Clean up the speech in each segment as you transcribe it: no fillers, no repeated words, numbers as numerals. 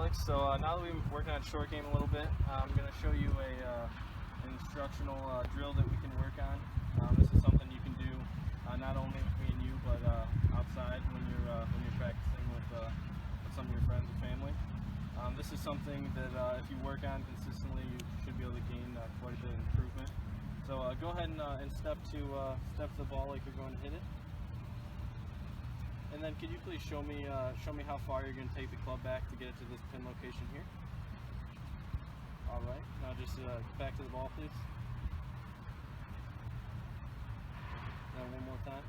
Alex. So now that we've been working on short game a little bit, I'm going to show you an instructional drill that we can work on. This is something you can do not only with me and you, but outside when you're practicing with some of your friends and family. This is something that if you work on consistently, you should be able to gain quite a bit of improvement. So go ahead and step to the ball like you're going to hit it. And then could you please show me how far you're going to take the club back to get it to this pin location here? All right, now just back to the ball, please. And one more time.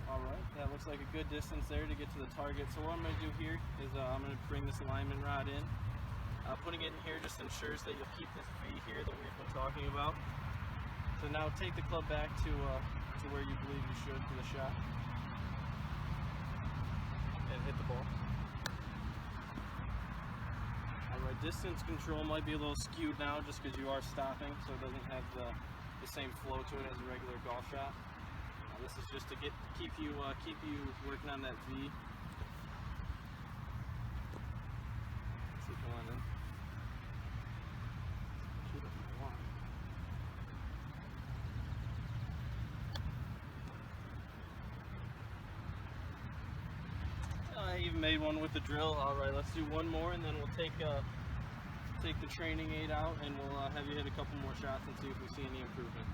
All right, that looks like a good distance there to get to the target. So what I'm going to do here is I'm going to bring this alignment rod in. Putting it in here just ensures that you'll keep this V here that we've been talking about. So now take the club back to where you believe you should for the shot, and hit the ball. Alright, distance control might be a little skewed now just because you are stopping, so it doesn't have the same flow to it as a regular golf shot. This is just to keep you working on that V. Let's see, come on in. I even made one with the drill. All right, let's do one more, and then we'll take the training aid out, and we'll have you hit a couple more shots and see if we see any improvement.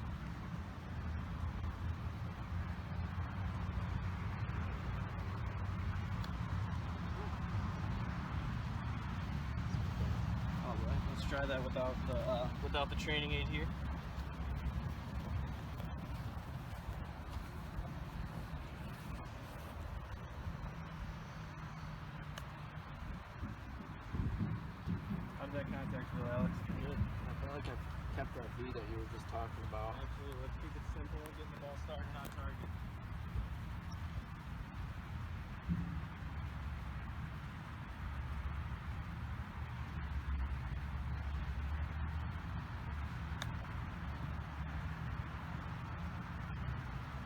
All right, let's try that without the training aid here. That contact feel, Alex? Good. I feel like I've kept that V that you were just talking about. Absolutely. Let's keep it simple. Getting the ball started on target.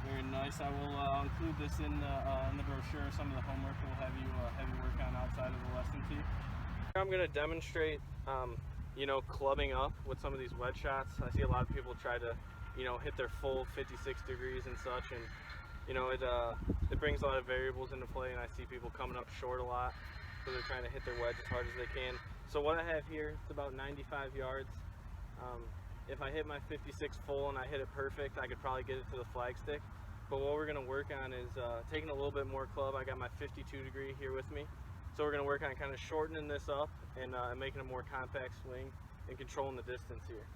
Very nice. I will include this in the brochure. Some of the homework we'll have you work on outside of the lesson tee. I'm going to demonstrate, clubbing up with some of these wedge shots. I see a lot of people try to, hit their full 56 degrees and such, and it brings a lot of variables into play. And I see people coming up short a lot, so they're trying to hit their wedge as hard as they can. So what I have here, it's about 95 yards. If I hit my 56 full and I hit it perfect, I could probably get it to the flag stick. But what we're going to work on is taking a little bit more club. I got my 52 degree here with me. So we're going to work on kind of shortening this up and making a more compact swing and controlling the distance here.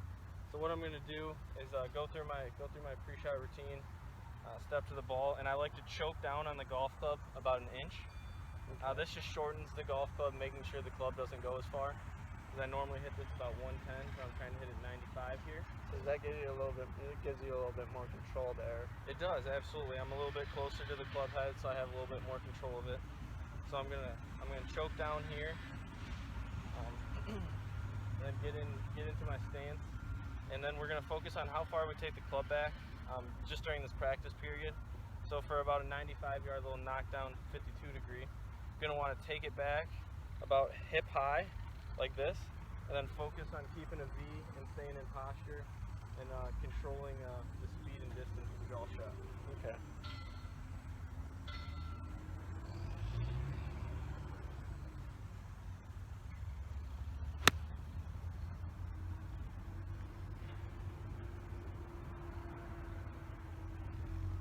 So what I'm going to do is go through my pre-shot routine, step to the ball, and I like to choke down on the golf club about an inch. This just shortens the golf club, making sure the club doesn't go as far. Because I normally hit this about 110, so I'm trying to hit it 95 here. So does that give you a little bit? It gives you a little bit more control there. It does, absolutely. I'm a little bit closer to the club head, so I have a little bit more control of it. So I'm gonna choke down here, then get into my stance, and then we're gonna focus on how far we take the club back just during this practice period. So for about a 95-yard little knockdown, 52 degree, you're gonna want to take it back about hip high, like this, and then focus on keeping a V and staying in posture and controlling the speed and distance of the golf shot. Okay.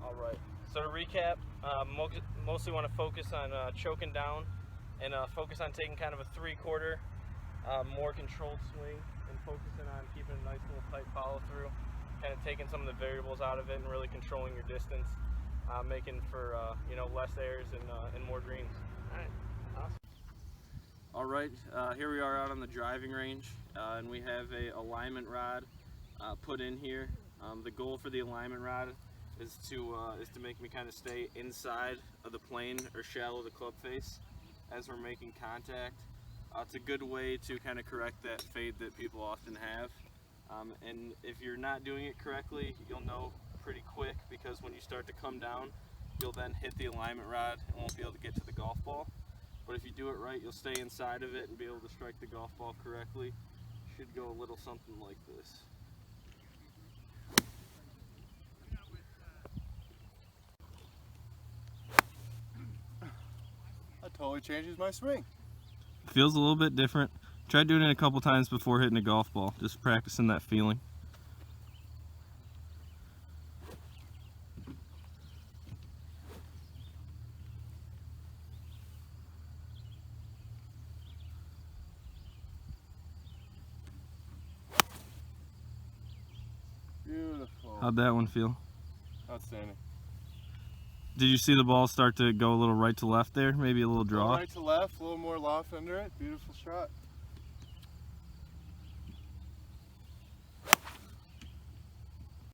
Alright, so to recap, mostly want to focus on choking down and focus on taking kind of a 3/4 more controlled swing and focusing on keeping a nice little tight follow through, kind of taking some of the variables out of it and really controlling your distance, making for less errors and more greens. Alright, awesome. Alright, here we are out on the driving range, and we have a alignment rod put in here. The goal for the alignment rod is to make me kind of stay inside of the plane or shallow of the club face as we're making contact. It's a good way to kind of correct that fade that people often have. And if you're not doing it correctly, you'll know pretty quick, because when you start to come down, you'll then hit the alignment rod and won't be able to get to the golf ball. But if you do it right, you'll stay inside of it and be able to strike the golf ball correctly. Should go a little something like this. That totally changes my swing. Feels a little bit different. Tried doing it a couple times before hitting a golf ball, just practicing that feeling. Beautiful. How'd that one feel? Outstanding. Did you see the ball start to go a little right to left there? Maybe a little draw? Right to left, a little more loft under it. Beautiful shot.